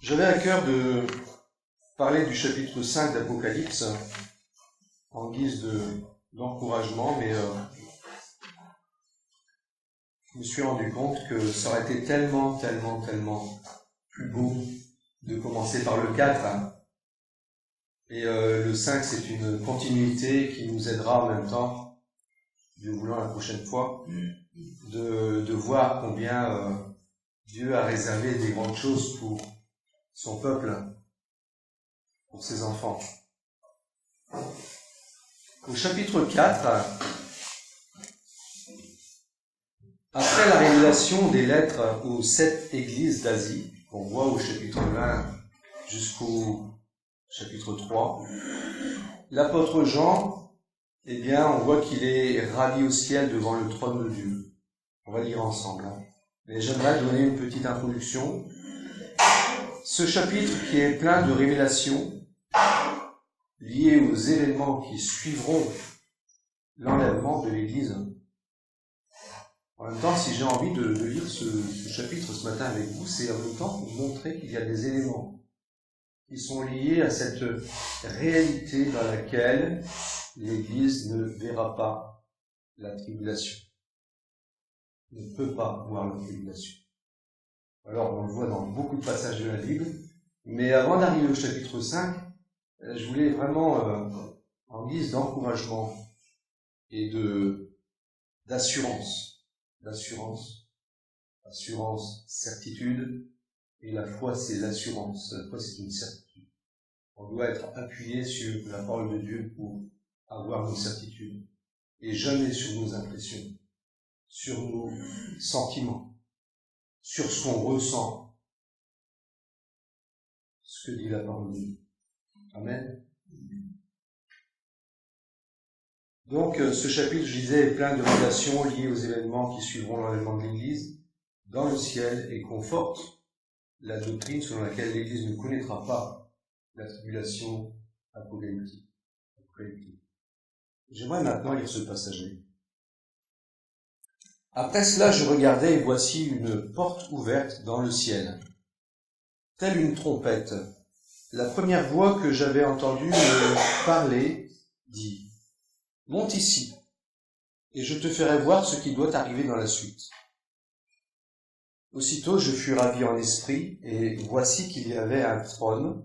J'avais à cœur de parler du chapitre 5 d'Apocalypse en guise d'encouragement, mais je me suis rendu compte que ça aurait été tellement plus beau de commencer par le 4. Et le 5, c'est une continuité qui nous aidera en même temps, Dieu voulant la prochaine fois, de voir combien Dieu a réservé des grandes choses pour son peuple, pour ses enfants. Au chapitre 4, après la révélation des lettres aux 7 églises d'Asie, qu'on voit au chapitre 20 jusqu'au chapitre 3, l'apôtre Jean, on voit qu'il est ravi au ciel devant le trône de Dieu. On va lire ensemble. Mais j'aimerais donner une petite introduction. Ce chapitre qui est plein de révélations liées aux événements qui suivront l'enlèvement de l'Église. En même temps, si j'ai envie de lire ce chapitre ce matin avec vous, c'est en même temps pour montrer qu'il y a des éléments qui sont liés à cette réalité dans laquelle l'Église ne verra pas la tribulation, ne peut pas voir la tribulation. Alors, on le voit dans beaucoup de passages de la Bible, mais avant d'arriver au chapitre 5, je voulais vraiment, en guise d'encouragement et d'assurance, certitude, et la foi c'est l'assurance, la foi c'est une certitude. On doit être appuyé sur la parole de Dieu pour avoir nos certitudes, et jamais sur nos impressions, sur nos sentiments, sur ce qu'on ressent, ce que dit la parole de Dieu. Amen. Donc, ce chapitre, je disais, est plein de révélations liées aux événements qui suivront l'enlèvement de l'Église dans le ciel et conforte la doctrine selon laquelle l'Église ne connaîtra pas la tribulation apocalyptique. J'aimerais maintenant lire ce passage. Après cela, je regardais et voici une porte ouverte dans le ciel, telle une trompette. La première voix que j'avais entendue me parler dit « Monte ici, et je te ferai voir ce qui doit arriver dans la suite. » Aussitôt je fus ravi en esprit, et voici qu'il y avait un trône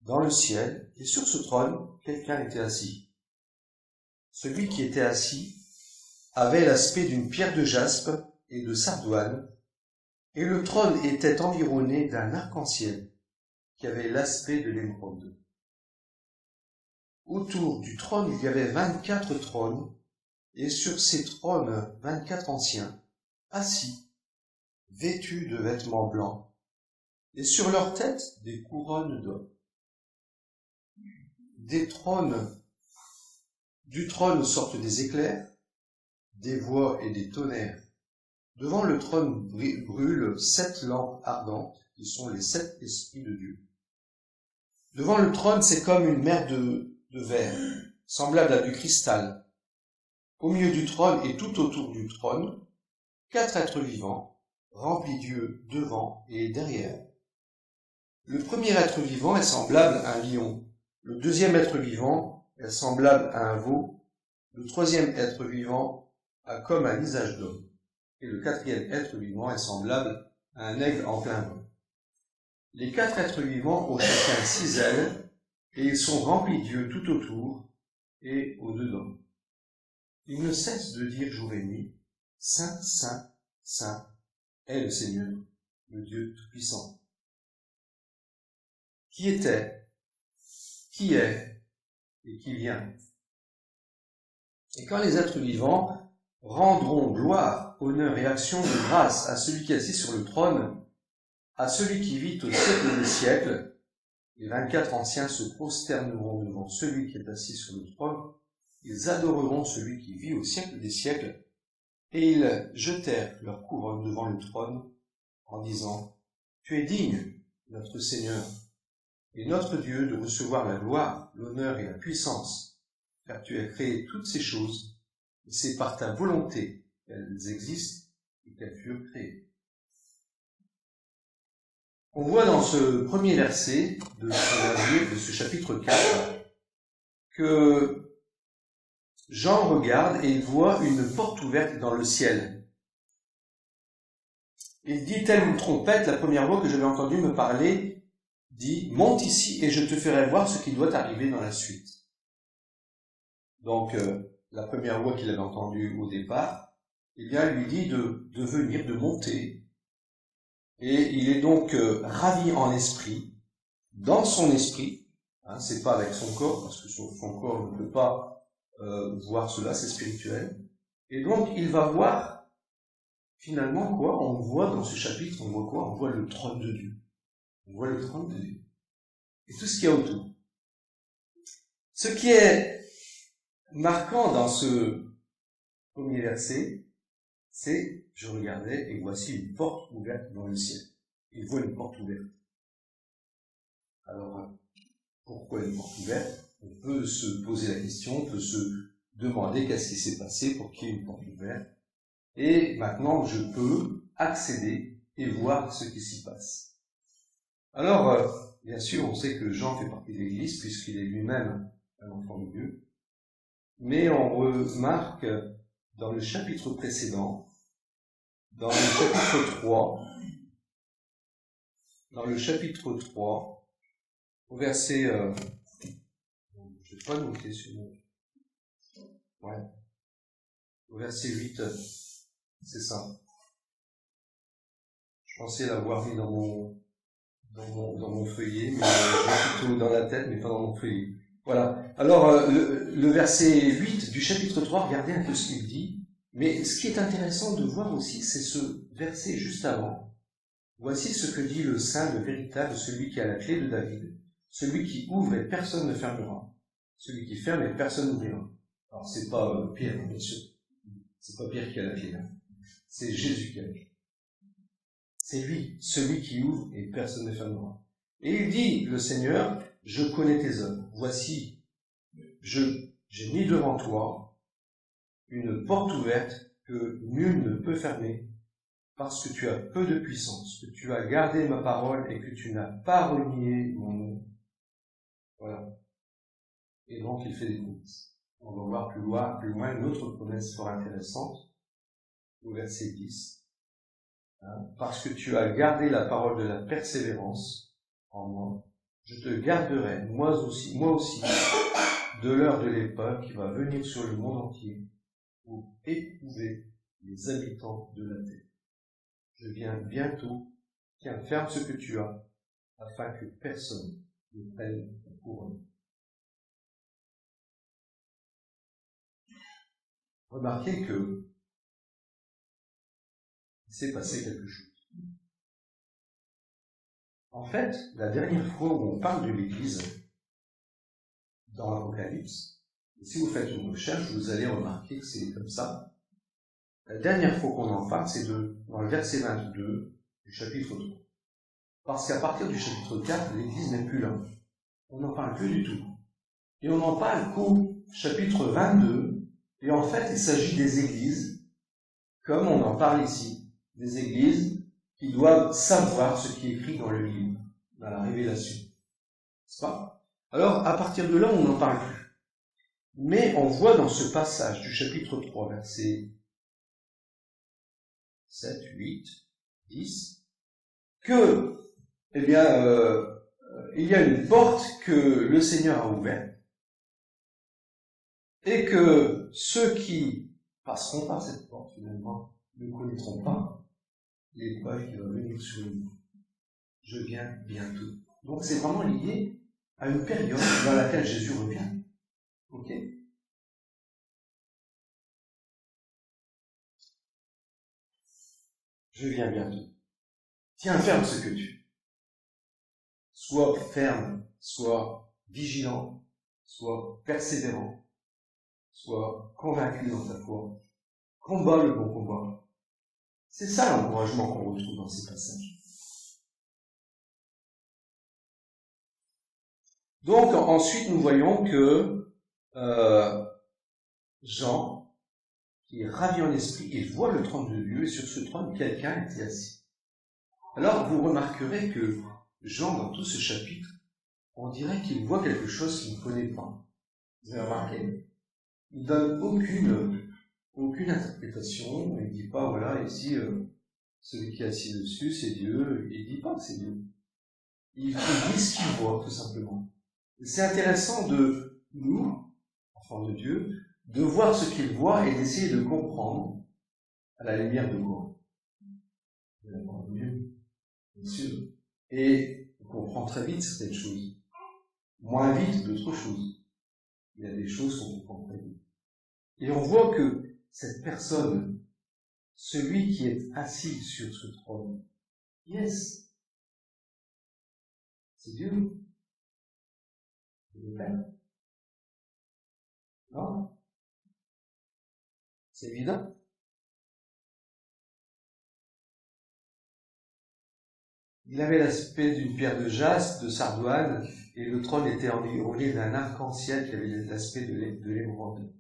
dans le ciel, et sur ce trône, quelqu'un était assis. Celui qui était assis avait l'aspect d'une pierre de jaspe et de sardoine, et le trône était environné d'un arc-en-ciel qui avait l'aspect de l'émeraude. Autour du trône, il y avait 24 trônes, et sur ces trônes, 24 anciens, assis, vêtus de vêtements blancs, et sur leurs têtes, des couronnes d'or. Du trône sortent des éclairs, des voix et des tonnerres. Devant le trône brûlent 7 lampes ardentes, qui sont les 7 esprits de Dieu. Devant le trône, c'est comme une mer de verre, semblable à du cristal. Au milieu du trône et tout autour du trône, 4 êtres vivants, remplis d'yeux devant et derrière. Le premier être vivant est semblable à un lion. Le deuxième être vivant est semblable à un veau. Le troisième être vivant a comme un visage d'homme. Et le quatrième être vivant est semblable à un aigle en plein vol. Les 4 êtres vivants ont chacun 6 ailes, et ils sont remplis d'yeux tout autour et au-dedans. Ils ne cessent de dire jour et nuit, Saint, Saint, Saint est le Seigneur, le Dieu Tout-Puissant. Qui était, qui est et qui vient. Et quand les êtres vivants rendront gloire, honneur et action de grâce à celui qui est assis sur le trône, à celui qui vit au siècle des siècles, les 24 anciens se prosterneront devant celui qui est assis sur le trône, ils adoreront celui qui vit au siècle des siècles, et ils jetèrent leur couronne devant le trône en disant « Tu es digne, notre Seigneur, et notre Dieu, de recevoir la gloire, l'honneur et la puissance, car tu as créé toutes ces choses, et c'est par ta volonté qu'elles existent et qu'elles furent créées. » On voit dans ce premier verset de ce chapitre 4 que Jean regarde et il voit une porte ouverte dans le ciel. Il dit, telle une trompette, la première voix que j'avais entendue me parler, dit, monte ici et je te ferai voir ce qui doit arriver dans la suite. Donc, la première voix qu'il avait entendue au départ, eh bien, lui dit de venir, de monter. Et il est donc ravi en esprit, dans son esprit. Hein, c'est pas avec son corps, parce que son corps ne peut pas voir cela, c'est spirituel. Et donc, il va voir, finalement, quoi? On voit dans ce chapitre, on voit quoi? On voit le trône de Dieu. On voit le trône de Dieu. Et tout ce qu'il y a autour. Ce qui est marquant dans ce premier verset, c'est, je regardais, et voici une porte ouverte dans le ciel. Il voit une porte ouverte. Alors, pourquoi une porte ouverte? On peut se poser la question, on peut se demander qu'est-ce qui s'est passé pour qu'il y ait une porte ouverte. Et maintenant, je peux accéder et voir ce qui s'y passe. Alors, bien sûr, on sait que Jean fait partie de l'Église, puisqu'il est lui-même un enfant de Dieu. Mais on remarque dans le chapitre précédent, dans le chapitre 3, au verset, je vais pas noter sur mon, au verset 8, c'est ça. Je pensais l'avoir mis dans mon feuillet, mais j'ai plutôt dans la tête, mais pas dans mon feuillet. Voilà. Alors, le verset 8 du chapitre 3, regardez un peu ce qu'il dit. Mais ce qui est intéressant de voir aussi, c'est ce verset juste avant. Voici ce que dit le saint, le véritable, celui qui a la clé de David, celui qui ouvre et personne ne fermera, celui qui ferme et personne n'ouvrira. Alors, c'est pas Pierre, bien sûr. C'est pas Pierre qui a la clé, là. C'est Jésus qui a la clé. C'est lui, celui qui ouvre et personne ne fermera. Et il dit, le Seigneur, je connais tes œuvres. Voici, j'ai mis devant toi une porte ouverte que nul ne peut fermer, parce que tu as peu de puissance, que tu as gardé ma parole et que tu n'as pas renié mon nom. Voilà. Et donc il fait des promesses. On va voir plus loin une autre promesse fort intéressante, au verset 10. Parce que tu as gardé la parole de la persévérance en moi, je te garderai, moi aussi, de l'heure de l'épreuve qui va venir sur le monde entier pour éprouver les habitants de la terre. Je viens bientôt, tiens, ferme ce que tu as, afin que personne ne prenne ta couronne. Remarquez que il s'est passé quelque chose. En fait, la dernière fois où on parle de l'Église dans l'Apocalypse, et si vous faites une recherche, vous allez remarquer que c'est comme ça. La dernière fois qu'on en parle, c'est dans le verset 22 du chapitre 3. Parce qu'à partir du chapitre 4, l'Église n'est plus là. On n'en parle plus du tout. Et on n'en parle qu'au chapitre 22, et en fait, il s'agit des églises, comme on en parle ici, des églises qui doivent savoir ce qui est écrit dans le livre, dans la révélation. N'est-ce pas? Alors, à partir de là, on n'en parle plus. Mais on voit dans ce passage du chapitre 3, versets 7, 8, 10, que, il y a une porte que le Seigneur a ouverte, et que ceux qui passeront par cette porte, finalement, ne connaîtront pas l'épreuve qui va venir sur nous. Je viens bientôt. Donc c'est vraiment lié à une période dans laquelle Jésus revient. Ok? Je viens bientôt. Tiens, ferme ce que tu es. Sois ferme, sois vigilant, sois persévérant, sois convaincu dans ta foi. Combat le bon combat. C'est ça l'encouragement qu'on retrouve dans ces passages. Donc ensuite nous voyons que Jean, qui est ravi en esprit, il voit le trône de Dieu et sur ce trône quelqu'un était assis. Alors vous remarquerez que Jean, dans tout ce chapitre, on dirait qu'il voit quelque chose qu'il ne connaît pas. Vous avez remarqué? Il ne donne aucune interprétation, il ne dit pas, voilà, ici, celui qui est assis dessus, c'est Dieu, il ne dit pas que c'est Dieu. Il dit ce qu'il voit, tout simplement. C'est intéressant de nous, enfants de Dieu, de voir ce qu'il voit et d'essayer de comprendre à la lumière de quoi? De la parole de Dieu, bien sûr. Et on comprend très vite certaines choses, moins vite d'autres choses. Il y a des choses qu'on comprend très vite. Et on voit que cette personne, celui qui est assis sur ce trône, yes, c'est Dieu. C'est le Père. Non? C'est évident. Il avait l'aspect d'une pierre de jaspe, de sardoine, et le trône était environné d'un arc-en-ciel qui avait l'aspect de l'émeraude.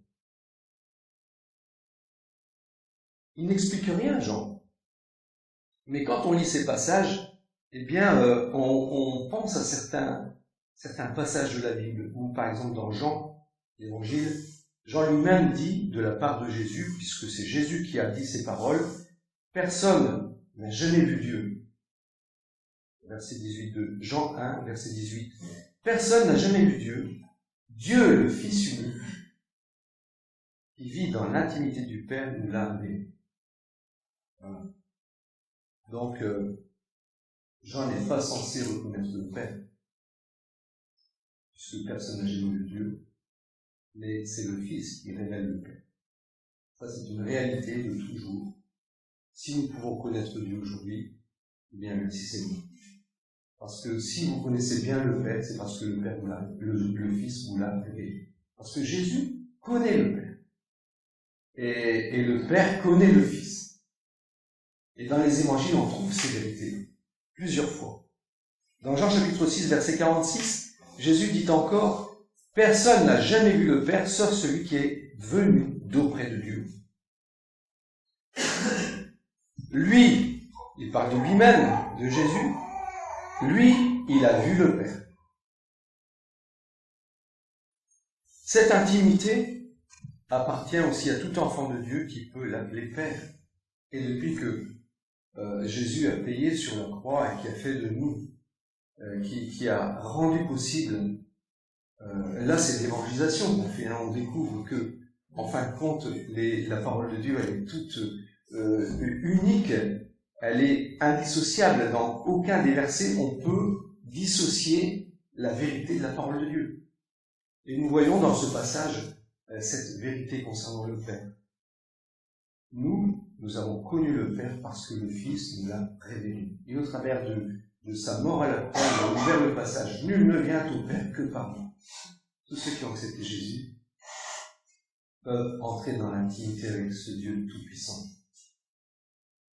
Il n'explique rien, Jean. Mais quand on lit ces passages, eh bien, on pense à certains passages de la Bible, où par exemple dans Jean, l'évangile, Jean lui-même dit, de la part de Jésus, puisque c'est Jésus qui a dit ces paroles, « Personne n'a jamais vu Dieu. » Verset 18 de Jean 1, verset 18. « Personne n'a jamais vu Dieu. Dieu, le Fils unique, qui vit dans l'intimité du Père, nous l'a révélé. » Voilà. Donc, Jean n'est pas censé reconnaître le Père, puisque personne n'a jamais vu Dieu, mais c'est le Fils qui révèle le Père. Ça, c'est une réalité de toujours. Si nous pouvons connaître Dieu aujourd'hui, eh bien, merci Seigneur. Parce que si vous connaissez bien le Père, c'est parce que le Père le Fils vous l'a révélé. Parce que Jésus connaît le Père. Et le Père connaît le Fils. Et dans les évangiles, on trouve ces vérités plusieurs fois. Dans Jean chapitre 6, verset 46, Jésus dit encore, « Personne n'a jamais vu le Père, sauf celui qui est venu d'auprès de Dieu. » Lui, il parle de lui-même, de Jésus, lui, il a vu le Père. Cette intimité appartient aussi à tout enfant de Dieu qui peut l'appeler Père. Et depuis que Jésus a payé sur la croix et qui a fait de nous, qui a rendu possible, là c'est l'évangélisation qu'on fait, hein, on découvre que, en fin de compte, la parole de Dieu, elle est toute unique, elle est indissociable. Dans aucun des versets, on peut dissocier la vérité de la parole de Dieu. Et nous voyons dans ce passage cette vérité concernant le Père. Nous avons connu le Père parce que le Fils nous l'a révélé. Et au travers de sa mort à la croix, il a ouvert le passage. Nul ne vient au Père que par moi. Tous ceux qui ont accepté Jésus peuvent entrer dans l'intimité avec ce Dieu tout-puissant.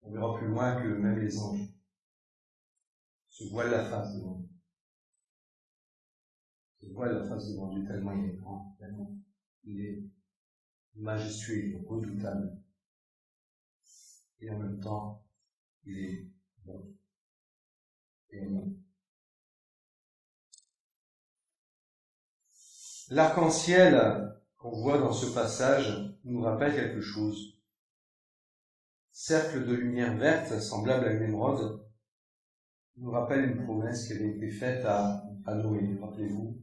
On verra plus loin que même les anges se voilent la face devant Dieu. Se voilent la face devant Dieu tellement il est grand, tellement il est majestueux, il est redoutable. Et en même temps, il est bon et aimant. L'arc-en-ciel qu'on voit dans ce passage nous rappelle quelque chose. Cercle de lumière verte, semblable à une émeraude, nous rappelle une promesse qui avait été faite à Noé, rappelez-vous.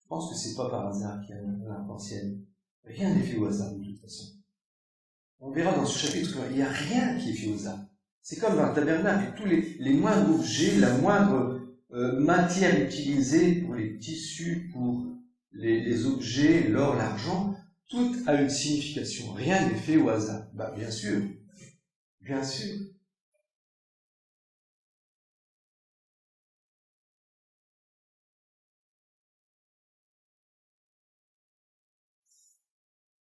Je pense que c'est pas par hasard qu'il y a un arc-en-ciel. Rien n'est fait au hasard de toute façon. On verra dans ce chapitre qu'il n'y a rien qui est fait au hasard. C'est comme dans le tabernacle, tous les moindres objets, la moindre matière utilisée pour les tissus, pour les objets, l'or, l'argent, tout a une signification. Rien n'est fait au hasard. Bah, bien sûr. Bien sûr.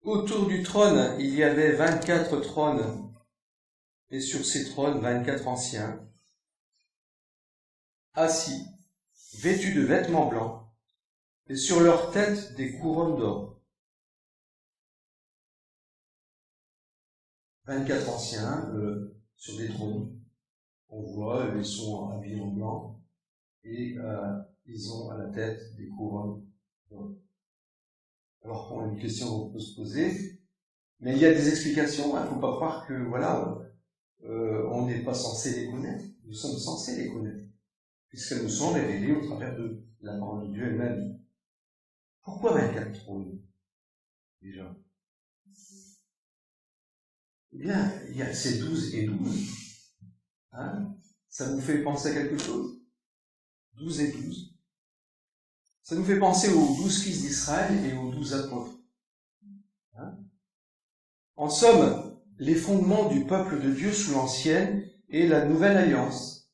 Autour du trône, il y avait 24 trônes, et sur ces trônes, 24 anciens, assis, vêtus de vêtements blancs, et sur leurs têtes des couronnes d'or. 24 anciens sur des trônes. On voit, ils sont habillés en blanc, et ils ont à la tête des couronnes. Alors, on a une question qu'on peut se poser, mais il y a des explications, il ne faut pas croire que, voilà, on n'est pas censé les connaître. Nous sommes censés les connaître, puisqu'elles nous sont révélées au travers de la parole de Dieu elle-même. Pourquoi 24 trônes, déjà? Eh bien, il y a ces 12 et 12. Hein? Ça vous fait penser à quelque chose? 12 et 12. Ça nous fait penser aux 12 fils d'Israël et aux 12 apôtres. Hein? En somme, les fondements du peuple de Dieu sous l'ancienne et la nouvelle alliance.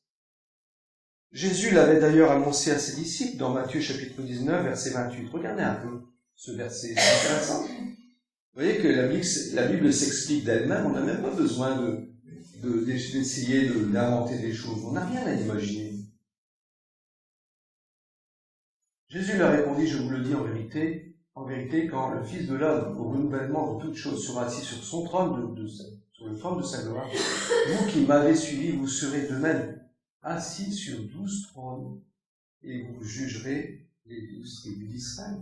Jésus l'avait d'ailleurs annoncé à ses disciples dans Matthieu chapitre 19, verset 28. Regardez un peu ce verset, c'est intéressant. Vous voyez que la Bible s'explique d'elle-même, on n'a même pas besoin d'essayer d'inventer des choses, on n'a rien à imaginer. Jésus leur répondit, je vous le dis en vérité, quand le Fils de l'homme, au renouvellement de toutes choses, sera assis sur son trône, sur le trône de sa gloire, vous qui m'avez suivi, vous serez de même assis sur 12 trônes, et vous jugerez les 12 tribus d'Israël.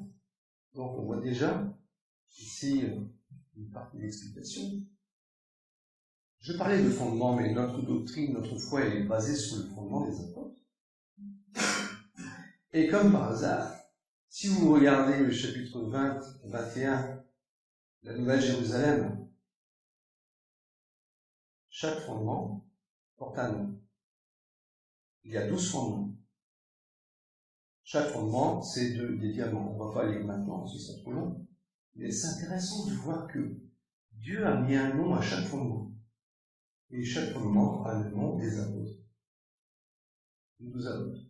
Donc on voit déjà ici une partie de l'explication. Je parlais de fondement, mais notre doctrine, notre foi, elle est basée sur le fondement des apôtres. Et comme par hasard, si vous regardez le chapitre 20, 21, la Nouvelle Jérusalem, chaque fondement porte un nom. Il y a 12 fondements. Chaque fondement, c'est des diamants. On ne va pas aller maintenant, ce serait trop long. Mais c'est intéressant de voir que Dieu a mis un nom à chaque fondement. Et chaque fondement a le nom des apôtres. Les 12 apôtres.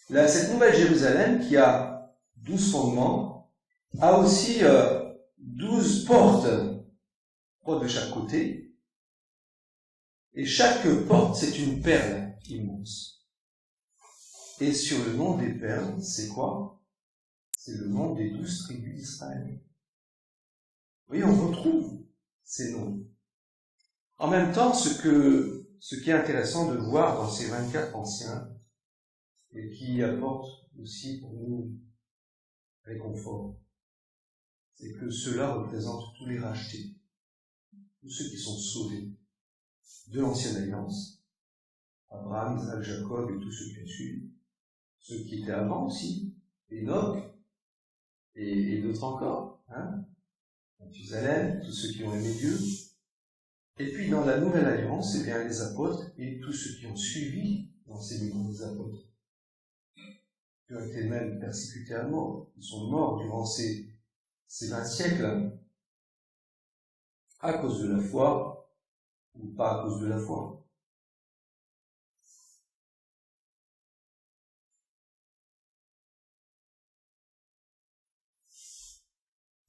Là, cette Nouvelle Jérusalem, qui a 12 fondements, a aussi 12 portes de chaque côté. Et chaque porte, c'est une perle immense. Et sur le nom des perles, c'est quoi? C'est le nom des 12 tribus d'Israël. Vous voyez, on retrouve ces noms. En même temps, ce qui est intéressant de voir dans ces 24 anciens, et qui apporte aussi pour nous réconfort, c'est que cela représente tous les rachetés, tous ceux qui sont sauvés de l'ancienne alliance, Abraham, Isaac, Jacob et tous ceux qui ont suivi, ceux qui étaient avant aussi, Enoch, et d'autres encore, hein, Mathusalem, tous ceux qui ont aimé Dieu, et puis dans la nouvelle alliance, eh bien les apôtres et tous ceux qui ont suivi l'enseignement des apôtres, qui ont été même persécutés à mort, qui sont morts durant ces 20 siècles, à cause de la foi, ou pas à cause de la foi.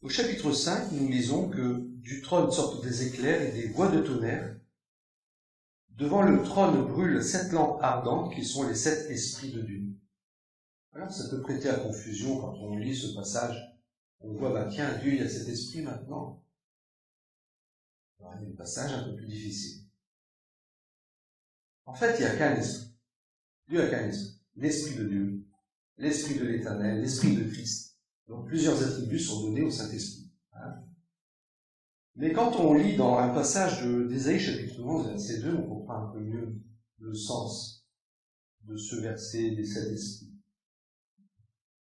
Au chapitre 5, nous lisons que du trône sortent des éclairs et des voix de tonnerre. Devant le trône brûlent 7 lampes ardentes qui sont les 7 esprits de Dieu. Alors ça peut prêter à confusion quand on lit ce passage. On voit, tiens, Dieu, il y a cet esprit maintenant. Alors, il y a un passage un peu plus difficile. En fait, il n'y a qu'un esprit. Dieu n'a qu'un esprit. L'esprit de Dieu, l'esprit de l'Éternel, l'esprit de Christ. Donc plusieurs attributs sont donnés au Saint-Esprit. Hein. Mais quand on lit dans un passage d'Ésaïe chapitre 11, verset 2, on comprend un peu mieux le sens de ce verset des 7 esprits.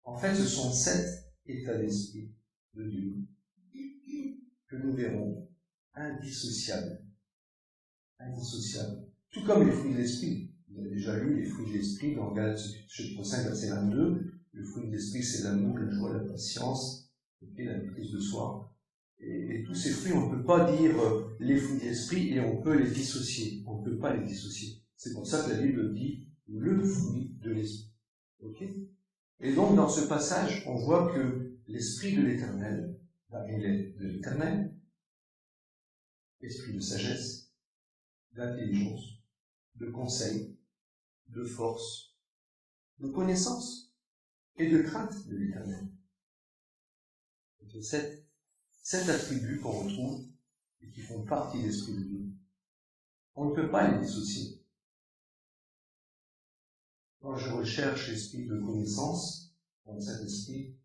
En fait, ce sont 7 états d'esprit de Dieu que nous verrons indissociables. Indissociables. Tout comme les fruits de l'esprit. Vous avez déjà lu les fruits de l'esprit dans Galates chapitre 5, verset 22. Le fruit de l'esprit, c'est l'amour, la joie, la patience, la maîtrise de soi. Et tous ces fruits, on ne peut pas dire les fruits de l'esprit et on peut les dissocier. On ne peut pas les dissocier. C'est pour ça que la Bible dit le fruit de l'esprit. Ok ? Et donc, dans ce passage, on voit que l'esprit de l'Éternel, il est de l'Éternel, esprit de sagesse, d'intelligence, de conseil, de force, de connaissance et de crainte de l'Éternel. C'est 7 attributs qu'on retrouve et qui font partie de l'Esprit de Dieu. On ne peut pas les dissocier. Quand je recherche l'esprit de connaissance, dans cet esprit,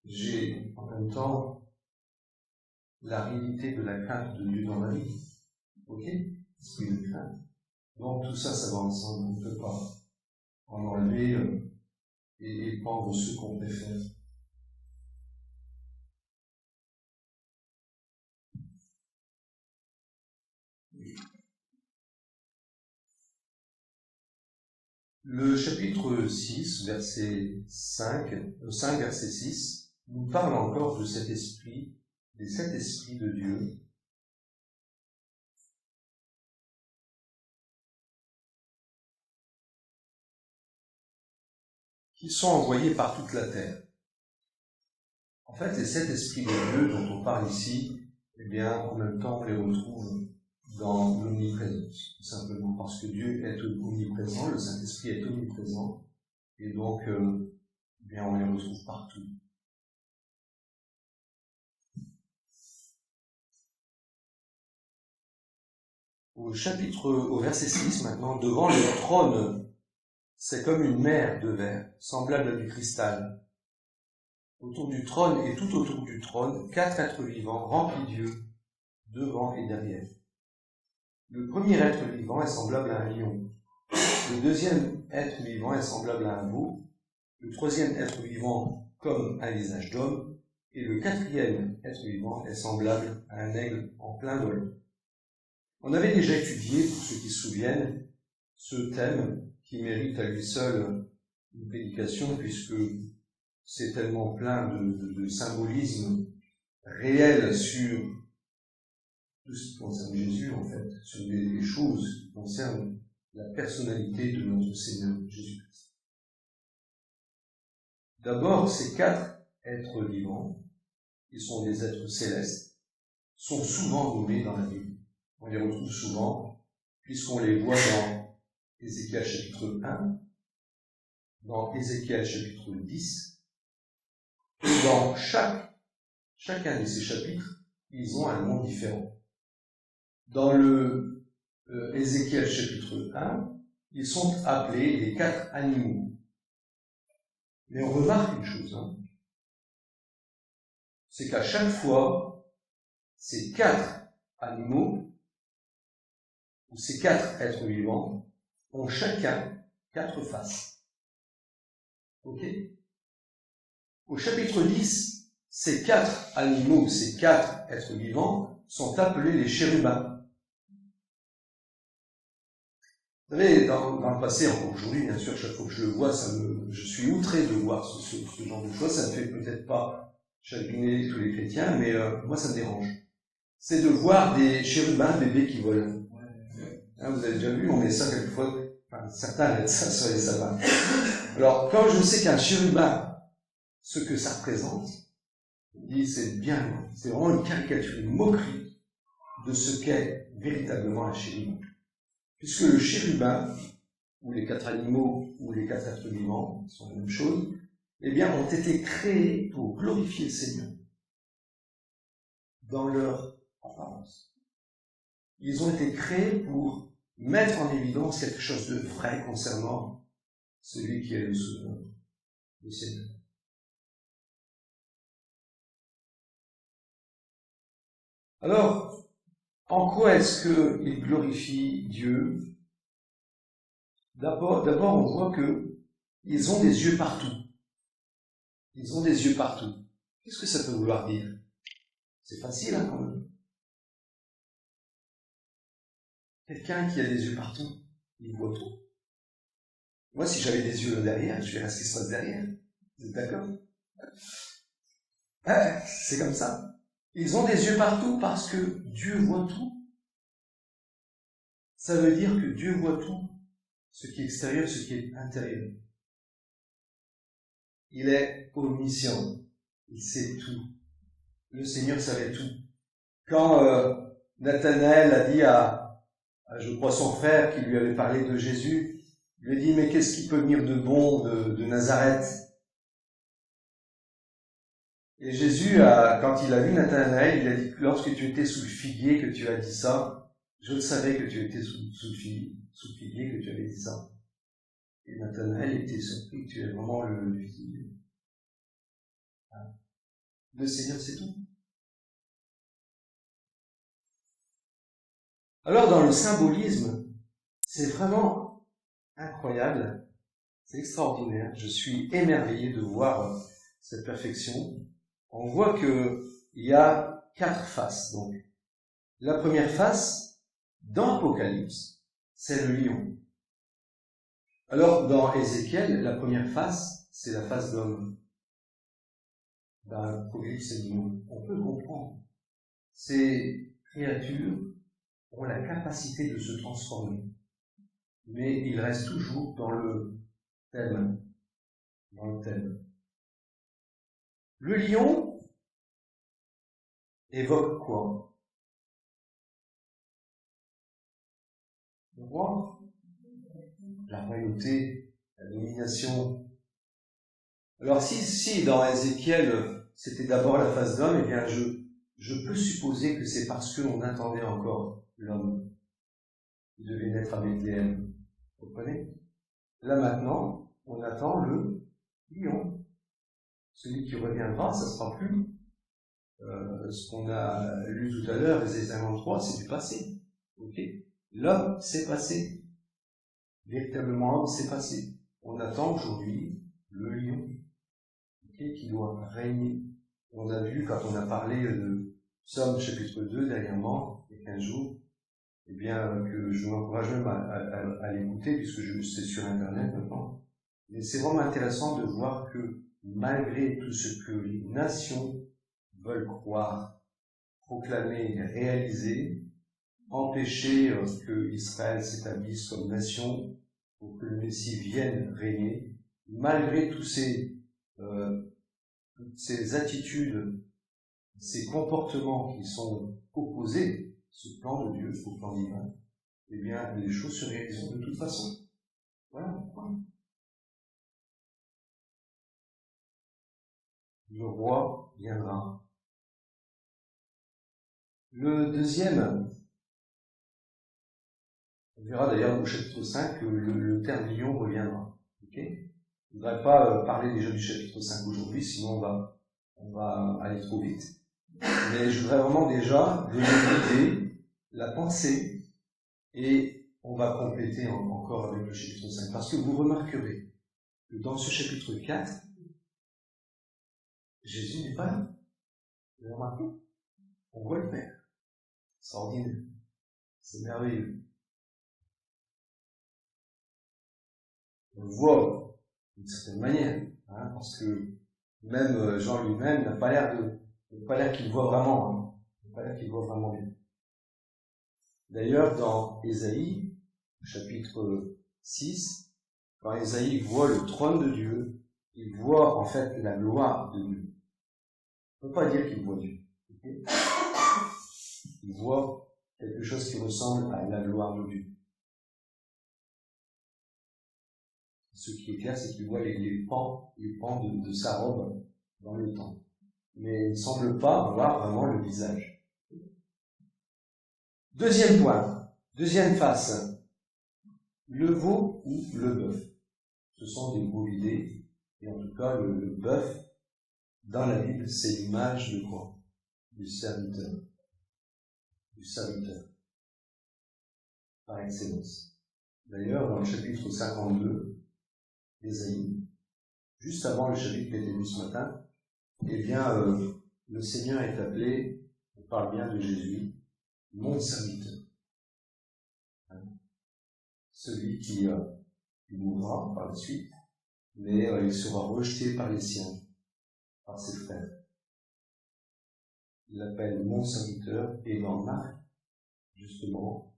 j'ai en même temps la réalité de la crainte de Dieu dans ma vie. Ok? Esprit de crainte. Donc tout ça, ça va ensemble. On ne peut pas en enlever et prendre ce qu'on préfère. Le chapitre 6, verset 5, verset 6, nous parle encore de cet esprit, des 7 esprits de Dieu, qui sont envoyés par toute la terre. En fait, les 7 esprits de Dieu dont on parle ici, eh bien, en même temps, on les retrouve dans l'omniprésence, tout simplement parce que Dieu est omniprésent, le Saint-Esprit est omniprésent, et donc, eh bien, on les retrouve partout. Au verset 6 maintenant, devant le trône, c'est comme une mer de verre, semblable à du cristal. Autour du trône et tout autour du trône, 4 êtres vivants remplis d'yeux, devant et derrière. Le premier être vivant est semblable à un lion. Le deuxième être vivant est semblable à un veau. Le troisième être vivant comme un visage d'homme. Et le quatrième être vivant est semblable à un aigle en plein vol. On avait déjà étudié, pour ceux qui se souviennent, ce thème qui mérite à lui seul une prédication puisque c'est tellement plein de symbolisme réel sur tout ce qui concerne Jésus, en fait, sur des choses qui concernent la personnalité de notre Seigneur Jésus-Christ. D'abord, ces 4 êtres vivants, qui sont des êtres célestes, sont souvent nommés dans la Bible. On les retrouve souvent, puisqu'on les voit dans Ézéchiel chapitre 1, dans Ézéchiel chapitre 10, et dans chacun de ces chapitres, ils ont un nom différent. Dans le Ézéchiel chapitre 1, ils sont appelés les 4 animaux. Mais on remarque une chose, c'est qu'à chaque fois, ces 4 animaux, ou ces 4 êtres vivants, ont chacun 4 faces. Ok? Au chapitre 10, ces 4 animaux, ces 4 êtres vivants, sont appelés les chérubins. Vous savez, dans le passé, encore aujourd'hui, bien sûr, chaque fois que je le vois, je suis outré de voir ce genre de choses. Ça ne fait peut-être pas chagriner tous les chrétiens, mais moi, ça me dérange. C'est de voir des chérubins bébés qui volent. Vous avez déjà vu, on met ça quelquefois, certains mettent ça sur les sapins. Alors, quand je sais qu'un chérubin, ce que ça représente, je dis, c'est bien, c'est vraiment une caricature, une moquerie de ce qu'est véritablement un chérubin. Puisque le chérubin, ou les 4 animaux, ou les 4 êtres vivants, sont la même chose, eh bien, ont été créés pour glorifier le Seigneur dans leur apparence. Ils ont été créés pour mettre en évidence quelque chose de vrai concernant celui qui est le Sauveur, le Seigneur. Alors, en quoi est-ce qu'ils glorifient Dieu? D'abord, on voit qu'ils ont des yeux partout. Ils ont des yeux partout. Qu'est-ce que ça peut vouloir dire? C'est facile, quand même. Quelqu'un qui a des yeux partout, il voit tout. Moi, si j'avais des yeux derrière, je verrais ce qui se passe derrière. Vous êtes d'accord? C'est comme ça. Ils ont des yeux partout parce que Dieu voit tout. Ça veut dire que Dieu voit tout, ce qui est extérieur, ce qui est intérieur. Il est omniscient. Il sait tout. Le Seigneur savait tout. Quand Nathanaël a dit à, je crois, son frère qui lui avait parlé de Jésus, il lui a dit, mais qu'est-ce qui peut venir de bon de Nazareth? Et Jésus, quand il a vu Nathanaël, il a dit, lorsque tu étais sous le figuier, que tu as dit ça, Je savais que tu étais sous pilier, que tu avais dit ça. Et Nathanaël était surpris que tu es vraiment le Fils de Dieu. Le Seigneur, c'est tout. Alors, dans le symbolisme, c'est vraiment incroyable, c'est extraordinaire. Je suis émerveillé de voir cette perfection. On voit que il y a 4 faces. Donc, la première face, dans l'Apocalypse, c'est le lion. Alors, dans Ézéchiel, la première face, c'est la face d'homme. Dans l'Apocalypse, c'est le lion. On peut comprendre. Ces créatures ont la capacité de se transformer. Mais ils restent toujours dans le thème. Le lion évoque quoi? Le roi, la royauté, la domination. Alors si dans Ézéchiel, c'était d'abord la face d'homme, eh bien je peux supposer que c'est parce que l'on attendait encore l'homme qui devait naître à Bethléem. Vous comprenez? Là maintenant, on attend le lion. Celui qui reviendra, ça sera plus ce qu'on a lu tout à l'heure, Ésaïe 53, c'est du passé. Ok? L'homme, c'est passé. Véritablement, l'homme, c'est passé. On attend aujourd'hui le lion, qui doit régner. On a vu, quand on a parlé de Psaume chapitre 2 dernièrement, il y a 15 jours, eh bien, que je vous encourage même à l'écouter, puisque c'est sur Internet maintenant. Mais c'est vraiment intéressant de voir que malgré tout ce que les nations veulent croire, proclamer, réaliser, empêcher que Israël s'établisse comme nation, pour que le Messie vienne régner, malgré toutes ces attitudes, ces comportements qui sont opposés, ce plan de Dieu, au plan divin, eh bien, les choses se réaliseront de toute façon. Voilà. Le roi viendra. Le deuxième, on verra d'ailleurs au chapitre 5 que le terme lion reviendra. Okay? Je ne voudrais pas parler déjà du chapitre 5 aujourd'hui, sinon on va aller trop vite. Mais je voudrais vraiment déjà donner l'idée, la pensée, et on va compléter encore avec le chapitre 5. Parce que vous remarquerez que dans ce chapitre 4, Jésus n'est pas là. Vous avez remarqué? On voit le Père. C'est ordinaire. C'est merveilleux. On le voit d'une certaine manière, parce que même Jean lui-même n'a pas l'air qu'il voit vraiment, n'a pas l'air qu'il voit vraiment bien. D'ailleurs, dans Ésaïe, chapitre 6, quand Ésaïe voit le trône de Dieu, il voit en fait la gloire de Dieu. On ne peut pas dire qu'il voit Dieu. Okay? Il voit quelque chose qui ressemble à la gloire de Dieu. Ce qui est clair, c'est qu'il voit les pans de sa robe dans le temps. Mais il ne semble pas voir vraiment le visage. Deuxième point, deuxième face, le veau ou le bœuf. Ce sont des bovidés, et en tout cas le bœuf, dans la Bible, c'est l'image de quoi? Du serviteur. Du serviteur. Par excellence. D'ailleurs, dans le chapitre 52, d'Ésaïe, juste avant le chapitre qui a été lu ce matin, eh bien, le Seigneur est appelé, on parle bien de Jésus, mon serviteur. Celui qui mourra par la suite, mais il sera rejeté par les siens, par ses frères. Il l'appelle mon serviteur, et dans Marc, justement,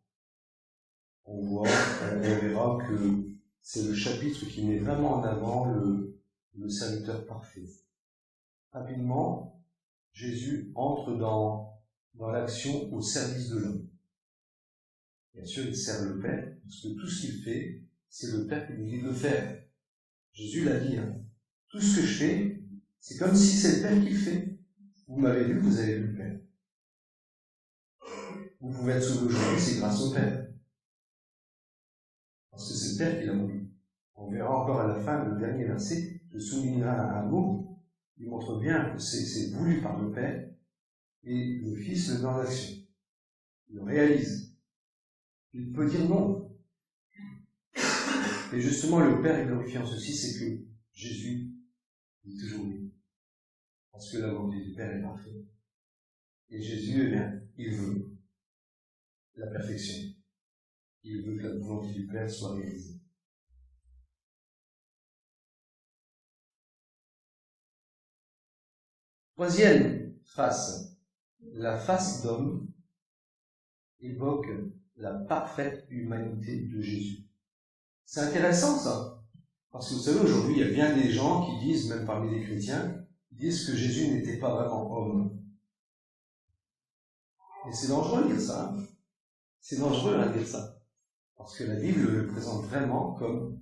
on verra que c'est le chapitre qui met vraiment en avant le serviteur parfait. Rapidement, Jésus entre dans l'action au service de l'homme. Bien sûr, il sert le Père, parce que tout ce qu'il fait, c'est le Père qui lui dit de le faire. Jésus l'a dit, tout ce que je fais, c'est comme si c'est le Père qui le fait. Vous m'avez vu, vous avez vu le Père. Vous pouvez être sauvé aujourd'hui, c'est grâce au Père. Parce que c'est le Père qui l'a voulu. On verra encore à la fin, le dernier verset, je soulignerai un mot, il montre bien que c'est voulu par le Père, et le Fils le met en action. Il le réalise. Il peut dire non. Et justement, le Père est glorifié en ceci, c'est que Jésus dit toujours oui. Parce que la volonté du Père est parfaite. Et Jésus, eh bien, il veut la perfection. Il veut que la volonté du Père soit réalisée. Troisième face. La face d'homme évoque la parfaite humanité de Jésus. C'est intéressant ça. Parce que vous savez, aujourd'hui, il y a bien des gens qui disent, même parmi les chrétiens, disent que Jésus n'était pas vraiment homme. Et c'est dangereux de dire ça. C'est dangereux de dire ça. Parce que la Bible le présente vraiment comme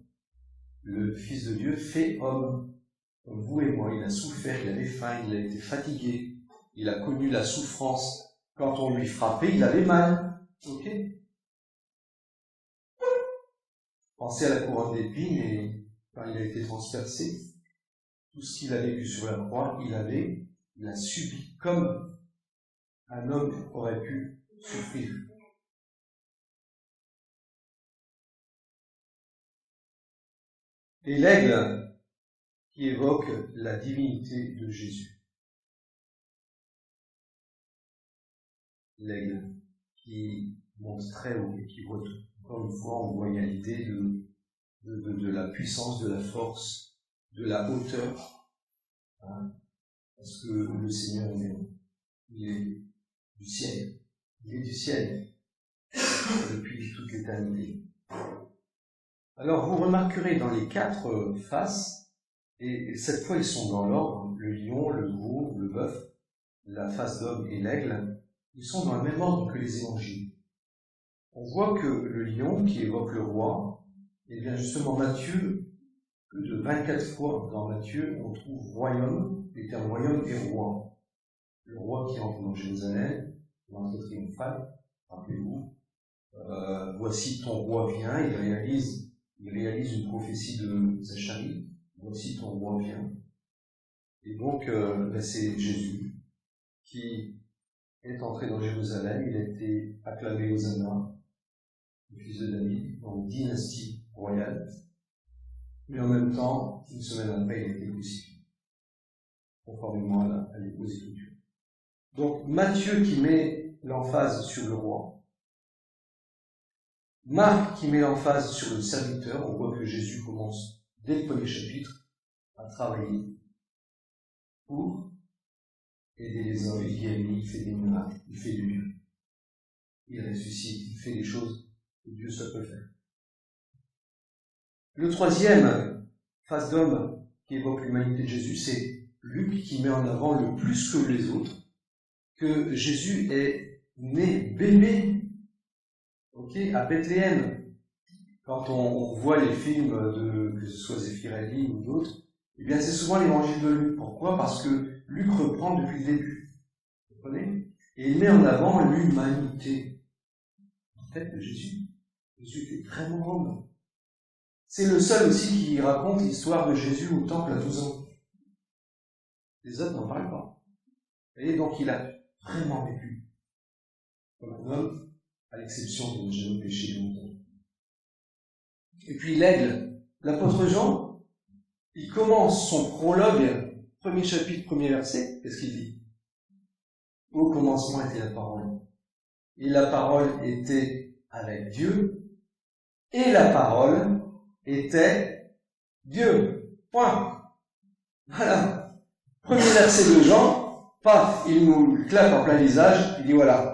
le Fils de Dieu fait homme. Comme vous et moi, il a souffert, il avait faim, il a été fatigué, il a connu la souffrance. Quand on lui frappait, il avait mal. Ok? Pensez à la couronne d'épines et quand il a été transpercé, tout ce qu'il a vécu sur la croix, il a subi comme un homme aurait pu souffrir. Et l'aigle qui évoque la divinité de Jésus. L'aigle qui monte très haut et qui voit tout. Encore une fois, on voit l'idée de la puissance, de la force, de la hauteur. Hein, parce que le Seigneur, il est du ciel. Il est du ciel. Depuis toute l'éternité. Alors, vous remarquerez dans les 4 faces, et cette fois ils sont dans l'ordre, le lion, le veau, le bœuf, la face d'homme et l'aigle, ils sont dans le même ordre que les évangiles. On voit que le lion, qui évoque le roi, eh bien justement Matthieu, plus de 24 fois dans Matthieu, on trouve royaume, les termes royaume et roi. Le roi qui entre dans Jérusalem, l'entrée triomphale, rappelez-vous, voici ton roi vient, il réalise une prophétie de Zacharie, voici ton roi vient. Et donc, c'est Jésus qui est entré dans Jérusalem, il a été acclamé Hosanna, le fils de David, dans une dynastie royale. Mais en même temps, une semaine après, il a été crucifié, conformément à l'Écriture. Donc, Matthieu qui met l'emphase sur le roi, Marc qui met l'emphase sur le serviteur. On voit que Jésus commence, dès le premier chapitre, à travailler pour aider les hommes. Il guérit, il fait des miracles, il fait du bien. Il ressuscite, il fait des choses que Dieu seul peut faire. Le troisième face d'homme qui évoque l'humanité de Jésus, c'est Luc qui met en avant le plus que les autres que Jésus est né bébé, à Bethléem. Quand on voit les films que ce soit Zeffirelli ou d'autres, eh bien c'est souvent l'évangile de Luc. Pourquoi? Parce que Luc reprend depuis le début. Vous comprenez? Et il met en avant l'humanité. En fait, de Jésus. Jésus était vraiment homme. C'est le seul aussi qui raconte l'histoire de Jésus au temple à 12 ans. Les autres n'en parlent pas. Et donc il a vraiment vécu comme un homme, à l'exception de jamais péché longtemps. Et puis l'aigle, l'apôtre Jean, il commence son prologue, premier chapitre, premier verset, qu'est-ce qu'il dit? Au commencement était la parole. Et la parole était avec Dieu, et la parole était Dieu. Point. Voilà. Premier verset de Jean, paf, il nous claque en plein visage, il dit voilà,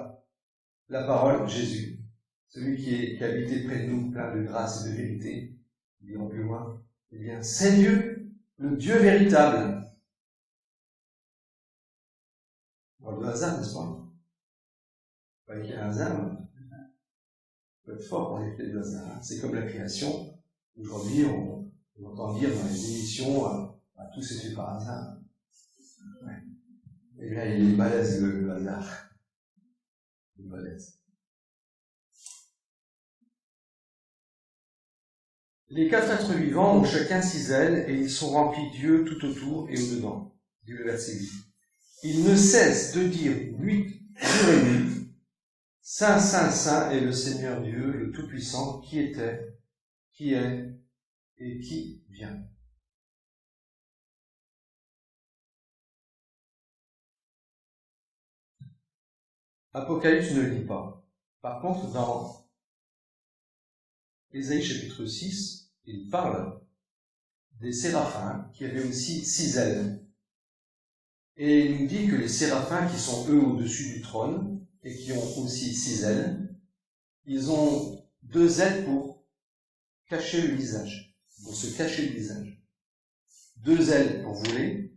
la parole, Jésus. Celui qui habitait près de nous, plein de grâce et de vérité, dirons plus loin, eh bien, c'est Dieu, le Dieu véritable. Dans le hasard, n'est-ce pas? Pas qu'il y a un hasard, il faut être fort pour éviter le hasard. C'est comme la création. Aujourd'hui, on entend dire dans les émissions, tout s'est fait par hasard. Ouais. Eh bien, il est balèze le hasard. Il est balèze. Les 4 êtres vivants ont chacun 6 ailes et ils sont remplis d'yeux tout autour et au-dedans. Dit le verset 8. Ils ne cessent de dire nuit, jour et nuit, Saint, Saint, Saint est le Seigneur Dieu, le Tout-Puissant, qui était, qui est et qui vient. Apocalypse ne le dit pas. Par contre, dans Ésaïe chapitre 6, il parle des séraphins qui avaient aussi 6 ailes. Et il nous dit que les séraphins qui sont eux au-dessus du trône et qui ont aussi 6 ailes, ils ont 2 ailes pour cacher le visage, pour se cacher le visage. 2 ailes pour voler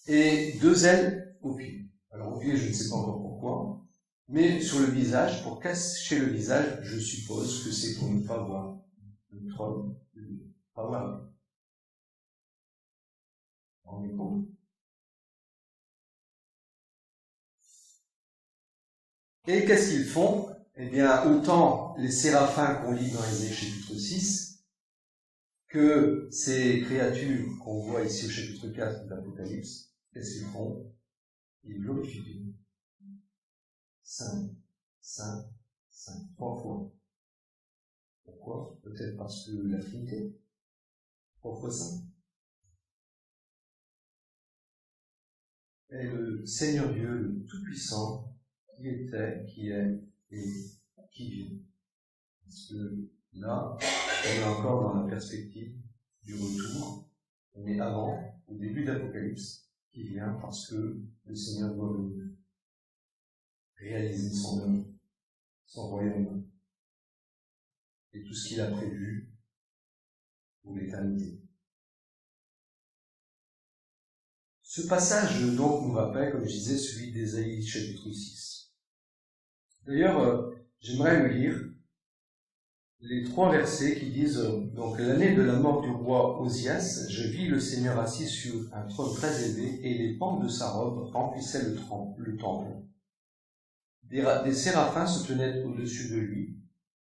et 2 ailes au pied. Alors au pied, je ne sais pas encore pourquoi, mais sur le visage, pour cacher le visage, je suppose que c'est pour ne pas voir le trône de Dieu. Pas voir. On est compte. Et qu'est-ce qu'ils font? Eh bien, autant les séraphins qu'on lit dans Ésaïe chapitre 6, que ces créatures qu'on voit ici au chapitre 4 de l'Apocalypse, qu'est-ce qu'ils font? Ils glorifient Dieu. Saint, Saint, Saint, 3 fois. Pourquoi? Peut-être parce que la Trinité. 3 fois Saint. Et le Seigneur Dieu, le Tout-Puissant, qui était, qui est et qui vient. Parce que là, on est encore dans la perspective du retour. On est avant, au début de l'Apocalypse, qui vient parce que le Seigneur doit venir réaliser son œuvre, son royaume, et tout ce qu'il a prévu pour l'éternité. Ce passage, donc, nous rappelle, comme je disais, celui d'Ésaïe chapitre 6. D'ailleurs, j'aimerais le lire, les 3 versets qui disent « Donc, l'année de la mort du roi Osias, je vis le Seigneur assis sur un trône très élevé, et les pans de sa robe remplissaient le temple. Des séraphins se tenaient au-dessus de lui.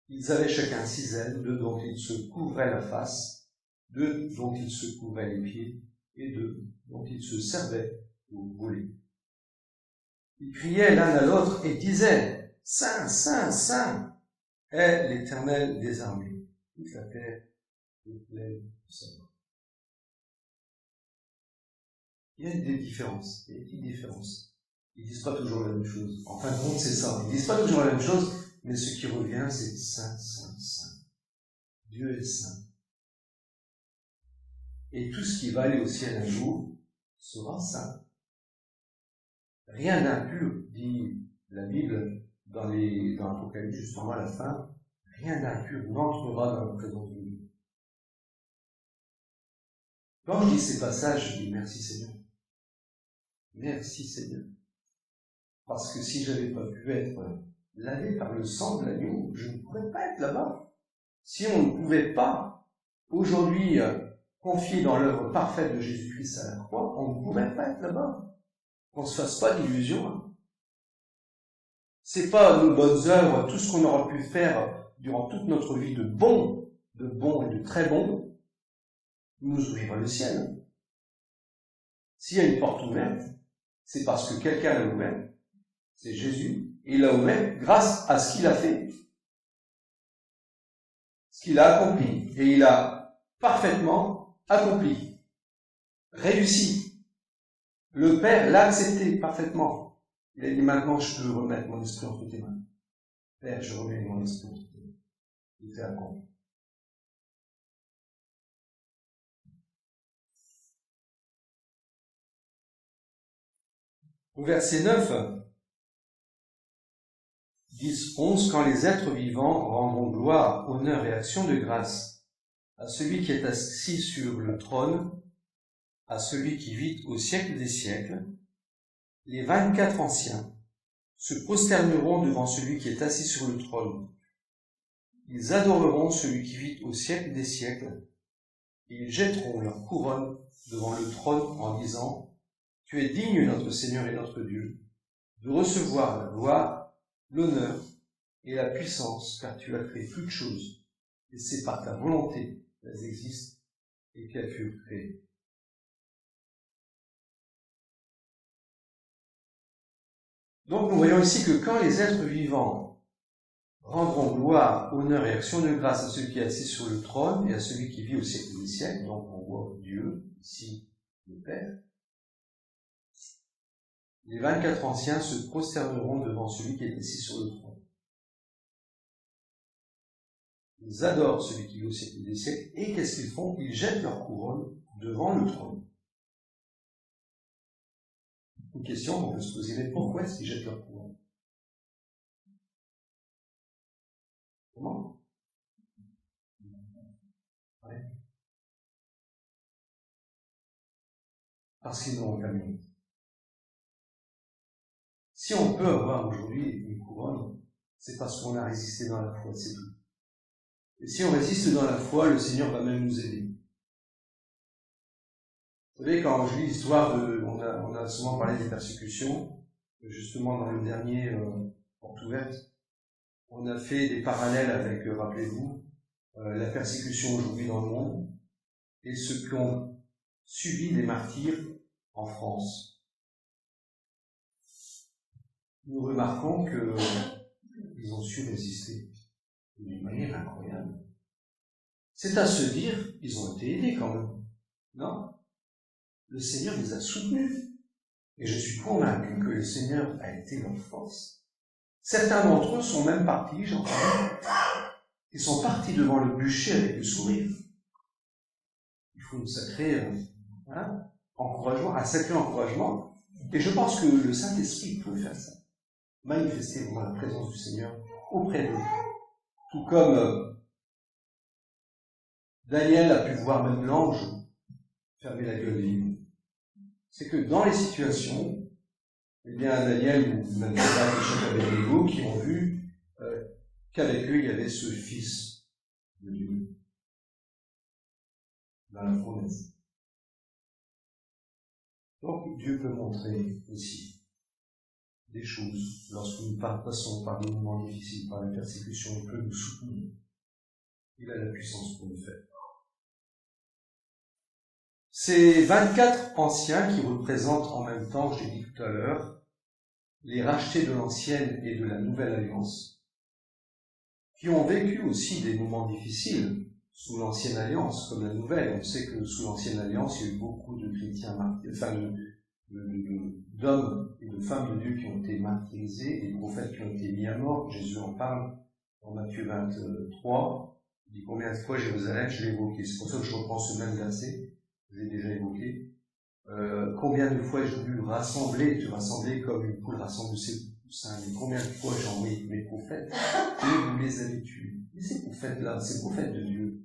Ils avaient chacun 6 ailes, 2 dont ils se couvraient la face, 2 dont ils se couvraient les pieds, et 2 dont ils se servaient pour voler. Ils criaient l'un à l'autre et disaient « Saint, Saint, Saint est l'Éternel des armées. Toute la terre est pleine de sa gloire. » Il y a des différences, des petites différences. Ils disent pas toujours la même chose. En fin de compte, c'est ça. Ils disent pas toujours la même chose, mais ce qui revient, c'est Saint, Saint, Saint. Dieu est saint. Et tout ce qui va aller au ciel un jour sera saint. Rien d'impur, dit la Bible dans l'Apocalypse, justement à la fin, rien d'impur n'entrera dans la présence de Dieu. Quand je dis ces passages, je dis merci Seigneur. Merci Seigneur. Parce que si j'avais pas pu être lavé par le sang de l'agneau, je ne pourrais pas être là-bas. Si on ne pouvait pas, aujourd'hui, confier dans l'œuvre parfaite de Jésus-Christ à la croix, on ne pourrait pas être là-bas. Qu'on se fasse pas d'illusions. Hein. C'est pas nos bonnes œuvres, tout ce qu'on aura pu faire durant toute notre vie de bon et de très bon, nous ouvrira le ciel. S'il y a une porte ouverte, c'est parce que quelqu'un l'a ouverte. C'est Jésus. Et il l'a ouvert grâce à ce qu'il a fait. Ce qu'il a accompli. Et il a parfaitement accompli. Réussi. Le Père l'a accepté parfaitement. Il a dit maintenant je peux remettre mon esprit entre tes mains. Père, je remets mon esprit entre tes mains. Il était accompli. Au verset 9, 10, 11, quand les êtres vivants rendront gloire, honneur et action de grâce à celui qui est assis sur le trône, à celui qui vit au siècle des siècles, les 24 anciens se prosterneront devant celui qui est assis sur le trône. Ils adoreront celui qui vit au siècle des siècles, et ils jetteront leur couronne devant le trône en disant « Tu es digne, notre Seigneur et notre Dieu, de recevoir la gloire, l'honneur et la puissance, car tu as créé toutes choses, Et c'est par ta volonté qu'elles existent et qu'elles furent créées. Donc nous voyons ici que quand les êtres vivants rendront gloire, honneur et action de grâce à celui qui est assis sur le trône et à celui qui vit au siècle des siècles, donc on voit Dieu, ici le Père, les 24 anciens se prosterneront devant celui qui est assis sur le trône. Ils adorent celui qui vit au siècle des siècles, et qu'est-ce qu'ils font? Ils jettent leur couronne devant le trône. Une question, on peut se poser, mais pourquoi est-ce qu'ils jettent leur couronne? Comment? Ouais. Parce qu'ils n'ont aucun mérite. Si on peut avoir aujourd'hui une couronne, c'est parce qu'on a résisté dans la foi, c'est tout. Et si on résiste dans la foi, le Seigneur va même nous aider. Vous savez, quand je lis l'histoire on a souvent parlé des persécutions, justement dans le dernier Porte ouverte, on a fait des parallèles avec, rappelez-vous, la persécution aujourd'hui dans le monde, et ce qu'ont subi les martyrs en France. Nous remarquons qu'ils ont su résister d'une manière incroyable. C'est à se dire, ils ont été aidés quand même. Non? Le Seigneur les a soutenus. Et je suis convaincu que le Seigneur a été leur force. Certains d'entre eux sont même partis, j'entends, ils sont partis devant le bûcher avec le sourire. Il faut un sacré encouragement, un sacré encouragement. Et je pense que le Saint-Esprit peut faire ça. Manifester vraiment la présence du Seigneur auprès d'eux. Tout comme Daniel a pu voir même l'ange fermer la gueule des lions. C'est que dans les situations, eh bien Daniel ou même Abednego qui ont vu qu'avec eux il y avait ce Fils de Dieu dans la promesse. Donc Dieu peut montrer aussi des choses lorsque nous passons par des moments difficiles, par la persécution, il peut nous soutenir. Il a la puissance pour le faire. Ces 24 anciens qui représentent en même temps, je l'ai dit tout à l'heure, les rachetés de l'ancienne et de la nouvelle alliance, qui ont vécu aussi des moments difficiles sous l'ancienne alliance, comme la nouvelle. On sait que sous l'ancienne alliance, il y a eu beaucoup de chrétiens d'hommes et de femmes de Dieu qui ont été martyrisés, des prophètes qui ont été mis à mort. Jésus en parle dans Matthieu 23. Il dit combien de fois Jérusalem, je l'ai évoqué. C'est pour ça que je reprends ce même verset. Je l'ai déjà évoqué. Combien de fois j'ai dû te rassembler comme une poule rassemble ses poussins, mais combien de fois j'ai envoyé mes prophètes et vous les avez tués. Mais ces prophètes-là, ces prophètes de Dieu,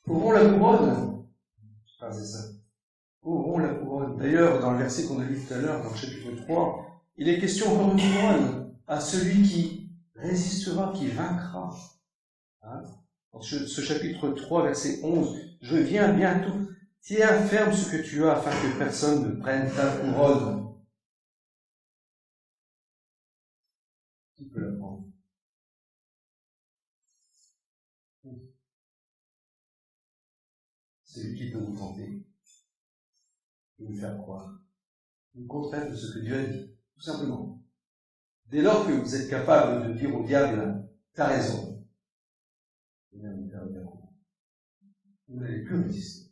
auront la couronne. Ah, c'est ça. Auront la couronne. D'ailleurs, dans le verset qu'on a lu tout à l'heure, dans le chapitre 3, il est question encore de couronne à celui qui résistera, qui vaincra. Hein? Dans ce chapitre 3, verset 11, « Je viens bientôt, tiens ferme ce que tu as, afin que personne ne prenne ta couronne. » Qui peut la prendre? C'est lui qui peut vous tenter, vous faire croire, vous contraire de ce que Dieu a dit, tout simplement. Dès lors que vous êtes capable de dire au diable, « T'as raison », vous n'allez plus résister.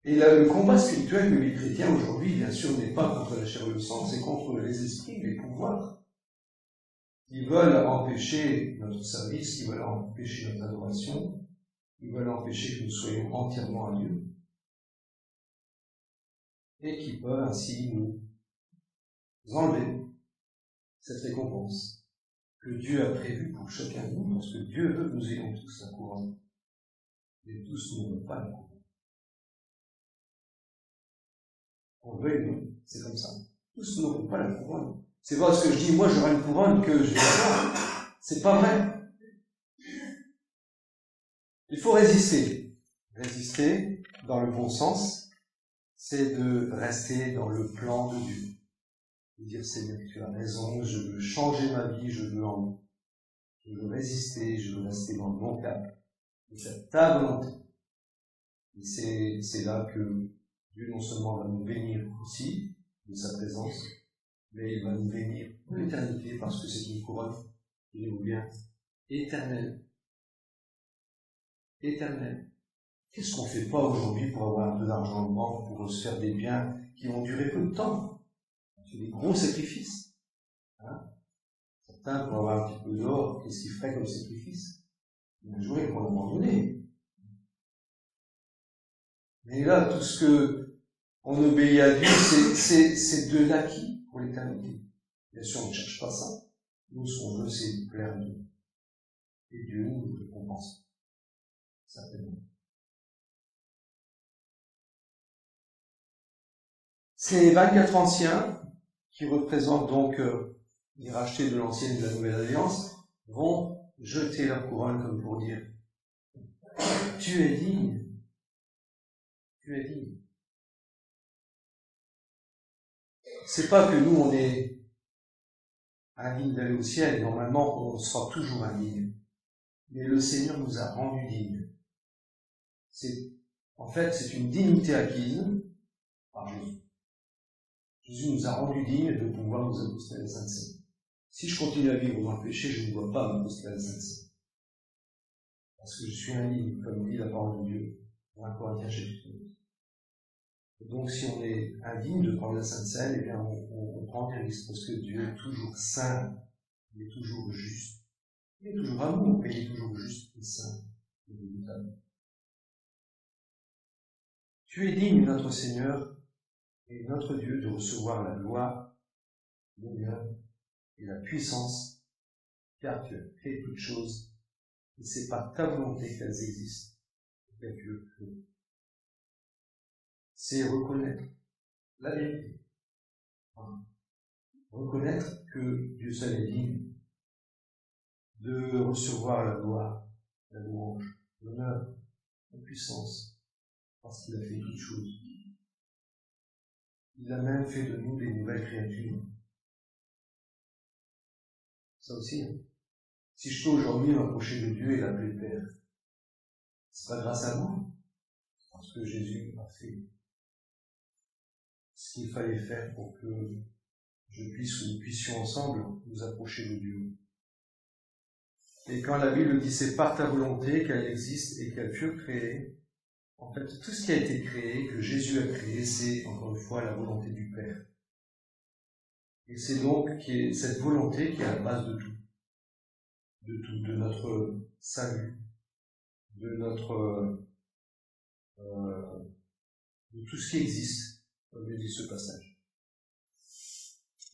Et là, le combat spirituel que les chrétiens aujourd'hui, bien sûr, n'est pas contre la chair et le sang, c'est contre les esprits, les pouvoirs, qui veulent empêcher notre service, qui veulent empêcher notre adoration, qui veulent empêcher que nous soyons entièrement à Dieu, et qui peuvent ainsi nous enlever cette récompense que Dieu a prévue pour chacun de nous, parce que Dieu veut que nous ayons tous la couronne. Mais tous n'auront pas la couronne. On veut et non, c'est comme ça. Tous n'auront pas la couronne. C'est pas parce que je dis, moi j'aurai une couronne que je vais avoir. C'est pas vrai. Il faut résister. Résister, dans le bon sens, c'est de rester dans le plan de Dieu. De dire, Seigneur, tu as raison, je veux changer ma vie, je veux Je veux résister, je veux rester dans le bon cap. Et faire ta volonté. Et c'est là que Dieu non seulement va nous bénir aussi de sa présence, mais il va nous bénir pour l'éternité parce que c'est une couronne, il est bien, éternelle. Éternelle. Qu'est-ce qu'on fait pas aujourd'hui pour avoir un peu d'argent en banque, pour se faire des biens qui vont durer peu de temps? C'est des gros sacrifices. Hein? Certains, pour avoir un petit peu d'or, qu'est-ce qu'ils feraient comme sacrifice? Un jour, ils vont l'abandonner. Mais là, tout ce que on obéit à Dieu, c'est de l'acquis pour l'éternité. Bien sûr, on ne cherche pas ça. Nous, ce qu'on veut, c'est plaire à Dieu. Et Dieu nous récompense. Certainement. Ces 24 anciens, qui représentent donc les rachetés de l'ancienne et de la nouvelle alliance, vont jeter leur couronne comme pour dire « Tu es digne. Tu es digne. » C'est pas que nous, on est indignes d'aller au ciel. Normalement, on sera toujours indignes. Mais le Seigneur nous a rendus dignes. En fait, c'est une dignité acquise par Jésus. Jésus nous a rendus dignes de pouvoir nous accoster à la Sainte Seine. Si je continue à vivre dans le péché, je ne dois pas m'accoster à la Sainte Seine. Parce que je suis indigne, comme dit la parole de Dieu, dans 1 Corinthiens chapitre 12. Et donc, si on est indigne de prendre la Sainte Seine, eh bien, on prend des risques, parce que Dieu est toujours saint, il est toujours juste. Il est toujours amour, mais il est toujours juste et saint et redoutable. Tu es digne, notre Seigneur, et notre Dieu, de recevoir la gloire, l'honneur et la puissance, car tu as créé toutes choses, et c'est par ta volonté qu'elles existent, et tu le crées. C'est reconnaître la vérité. Reconnaître que Dieu seul est digne de recevoir la gloire, la louange, l'honneur, la puissance, parce qu'il a fait toutes choses. Il a même fait de nous des nouvelles créatures. Ça aussi, hein. Si je peux aujourd'hui m'approcher de Dieu et l'appeler Père, c'est pas grâce à moi, parce que Jésus a fait ce qu'il fallait faire pour que nous puissions ensemble nous approcher de Dieu. Et quand la Bible dit c'est par ta volonté qu'elle existe et qu'elle fut créée, en fait, tout ce qui a été créé, que Jésus a créé, c'est, encore une fois, la volonté du Père. Et c'est donc cette volonté qui est à la base de tout. De notre salut, de tout ce qui existe, comme le dit ce passage.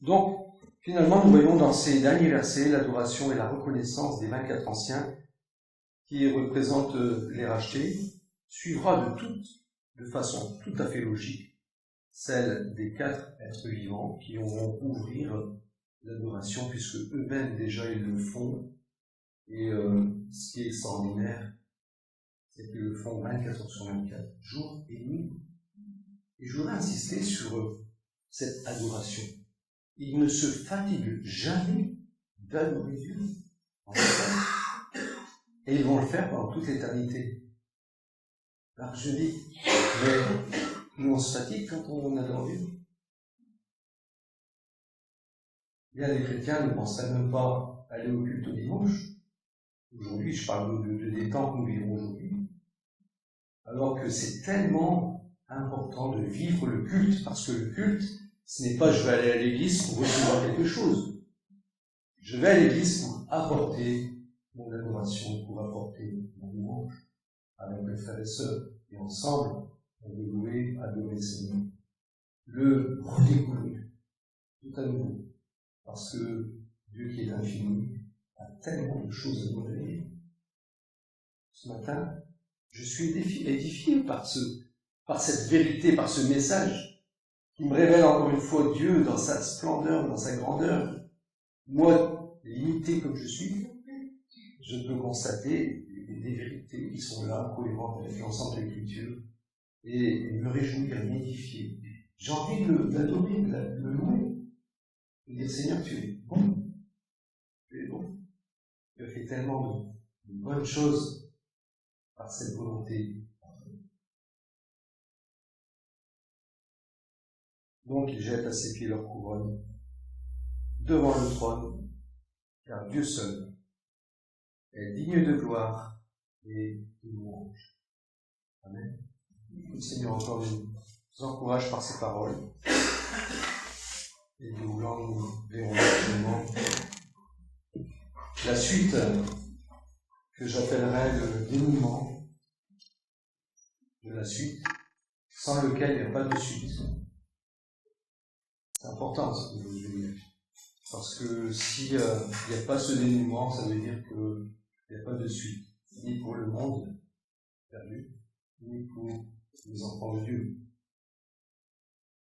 Donc, finalement, nous voyons dans ces derniers versets l'adoration et la reconnaissance des 24 anciens qui représentent les rachetés, suivra de façon tout à fait logique, celle des 4 êtres vivants qui vont ouvrir l'adoration, puisque eux-mêmes déjà ils le font. Et ce qui est extraordinaire, c'est qu'ils le font 24 heures sur 24, jour et nuit. Et je voudrais insister sur cette adoration. Ils ne se fatiguent jamais d'adorer Dieu. Et ils vont le faire pendant toute l'éternité. Alors je dis, mais nous on se fatigue quand on adore Dieu. Bien, les chrétiens ne penseraient même pas aller au culte au dimanche. Aujourd'hui, je parle des temps que nous vivons aujourd'hui. Alors que c'est tellement important de vivre le culte, parce que le culte, ce n'est pas je vais aller à l'église pour recevoir quelque chose. Je vais à l'église pour apporter mon adoration, pour apporter mon louange avec mes frères et sœurs. Et ensemble, on veut louer, adorer le Seigneur. Le redécouvrir tout à nouveau. Parce que Dieu qui est infini a tellement de choses à nous révéler. Ce matin, je suis édifié par cette vérité, par ce message qui me révèle encore une fois Dieu dans sa splendeur, dans sa grandeur. Moi, limité comme je suis, je peux constater des vérités qui sont là, cohérentes avec l'ensemble de l'Écriture, et me réjouir, m'édifier. J'ai envie de l'adorer, de le louer, de dire Seigneur, tu es bon. Tu es bon. Tu as fait tellement de bonnes choses par cette volonté. Donc ils jettent à ses pieds leur couronne devant le trône, car Dieu seul est digne de gloire et de louange. Amen. Le Seigneur encore nous encourage par ses paroles. Et nous verrons actuellement la suite que j'appellerai le dénouement de la suite, sans lequel il n'y a pas de suite. C'est important ce que je veux dire. Parce que s'il n'y a pas ce dénouement, ça veut dire qu'il n'y a pas de suite. Ni pour le monde perdu, ni pour les enfants de Dieu.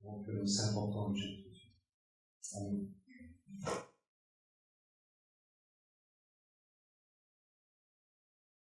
Donc c'est important de chercher. Amen.